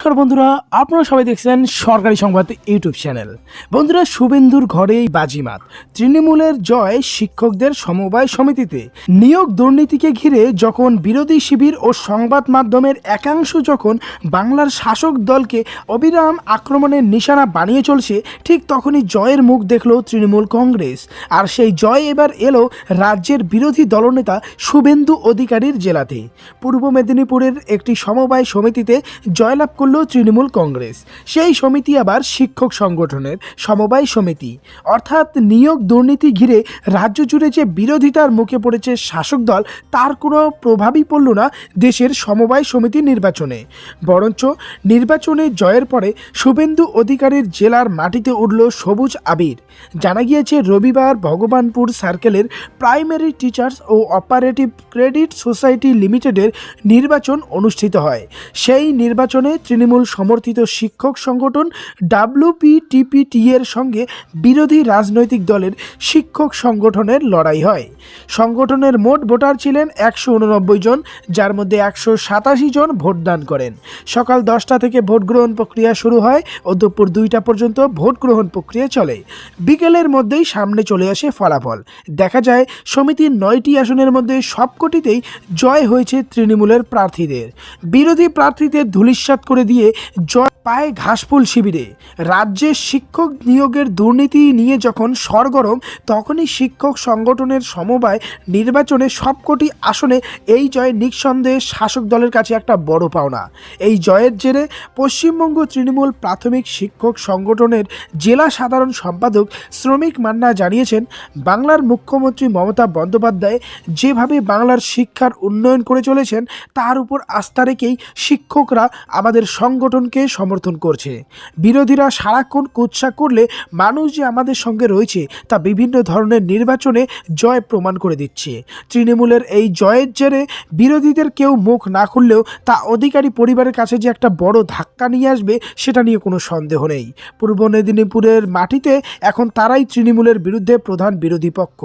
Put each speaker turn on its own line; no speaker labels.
নমস্কার বন্ধুরা, আপনারা সবাই দেখছেন সরকারি সংবাদ ইউটিউব চ্যানেল। বন্ধুরা, শুভেন্দুর ঘরেই বাজিমাত, তৃণমূলের জয় শিক্ষকদের সমবায় সমিতিতে। নিয়োগ দুর্নীতিকে ঘিরে যখন বিরোধী শিবির ও সংবাদ মাধ্যমের একাংশ যখন বাংলার শাসক দলকে অবিরাম আক্রমণের নিশানা বানিয়ে চলছে, ঠিক তখনই জয়ের মুখ দেখল তৃণমূল কংগ্রেস। আর সেই জয় এবার এলো রাজ্যের বিরোধী দলনেতা শুভেন্দু অধিকারীর জেলাতে। পূর্ব মেদিনীপুরের একটি সমবায় সমিতিতে জয়লাভ করল তৃণমূল কংগ্রেস। সেই সমিতি আবার শিক্ষক সংগঠনের সমবায় সমিতি। অর্থাৎ নিয়োগ দুর্নীতি ঘিরে রাজ্য জুড়ে যে বিরোধিতার মুখে পড়েছে শাসক দল, তার কোনো প্রভাবই পড়ল না দেশের সমবায় সমিতি নির্বাচনে। বরঞ্চ নির্বাচনে জয়ের পরে শুভেন্দু অধিকারীর জেলার মাটিতে উঠল সবুজ আবির। জানা গিয়েছে, রবিবার ভগবানপুর সার্কেলের প্রাইমারি টিচার্স ও অপারেটিভ ক্রেডিট সোসাইটি লিমিটেডের নির্বাচন অনুষ্ঠিত হয়। সেই নির্বাচনে তৃণমূল সমর্থিত শিক্ষক সংগঠন WPTPT এর সঙ্গে বিরোধী রাজনৈতিক দলের শিক্ষক সংগঠনের লড়াই হয়। সংগঠনের মোট ভোটার ছিলেন 189 জন, যার মধ্যে 187 জন ভোটদান করেন। সকাল 10টা থেকে ভোট গ্রহণ প্রক্রিয়া শুরু হয় ও দুপুর 2টা পর্যন্ত ভোট গ্রহণ প্রক্রিয়া চলে। বিকেলের মধ্যেই সামনে চলে আসে ফলাফল। দেখা যায় সমিতির 9টি আসনের মধ্যে সবকটিতেই জয় হয়েছে তৃণমূলের প্রার্থীদের। বিরোধী প্রার্থীদের ধূলিসাৎ করে দিয়ে জয় পায় ঘাসফুল শিবিরে। রাজ্যে শিক্ষক নিয়োগের দুর্নীতি নিয়ে যখন সরগরম, তখনই শিক্ষক সংগঠনের সমবায় নির্বাচনে সবকটি আসনে এই জয় নিঃসন্দেহে শাসক দলের কাছে একটা বড় পাওনা। এই জয়ের জেরে পশ্চিমবঙ্গ তৃণমূল প্রাথমিক শিক্ষক সংগঠনের জেলা সাধারণ সম্পাদক শ্রমিক মান্না জানিয়েছেন, বাংলার মুখ্যমন্ত্রী মমতা বন্দ্যোপাধ্যায় যেভাবে বাংলার শিক্ষার উন্নয়ন করে চলেছেন, তার উপর আস্থা রেখেই শিক্ষকরা আমাদের সংগঠনকে সমর্থন করছে। বিরোধীরা সারাক্ষণ কুৎসা করলে মানুষ যে আমাদের সঙ্গে রয়েছে তা বিভিন্ন ধরনের নির্বাচনে জয় প্রমাণ করে দিচ্ছে। তৃণমূলের এই জয়ের জেরে বিরোধীদের কেউ মুখ না খুললেও তা অধিকারী পরিবারের কাছে যে একটা বড় ধাক্কা নিয়ে আসবে, সেটা নিয়ে কোনো সন্দেহ নেই। পূর্ব মেদিনীপুরের মাটিতে এখন তারাই তৃণমূলের বিরুদ্ধে প্রধান বিরোধী পক্ষ।